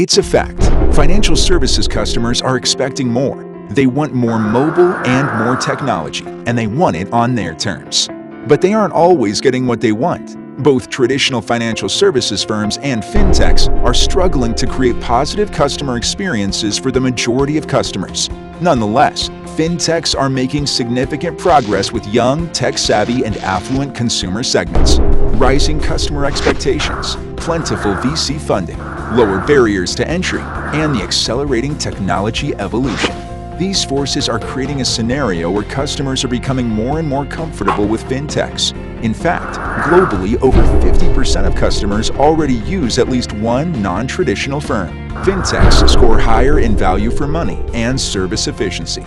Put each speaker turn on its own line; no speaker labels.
It's a fact. Financial services customers are expecting more. They want more mobile and more technology, and they want it on their terms. But they aren't always getting what they want. Both traditional financial services firms and fintechs are struggling to create positive customer experiences for the majority of customers. Nonetheless, fintechs are making significant progress with young, tech-savvy, and affluent consumer segments. Rising customer expectations, plentiful VC funding, lower barriers to entry, and the accelerating technology evolution. These forces are creating a scenario where customers are becoming more and more comfortable with fintechs. In fact, globally, over 50% of customers already use at least one non-traditional firm. Fintechs score higher in value for money and service efficiency.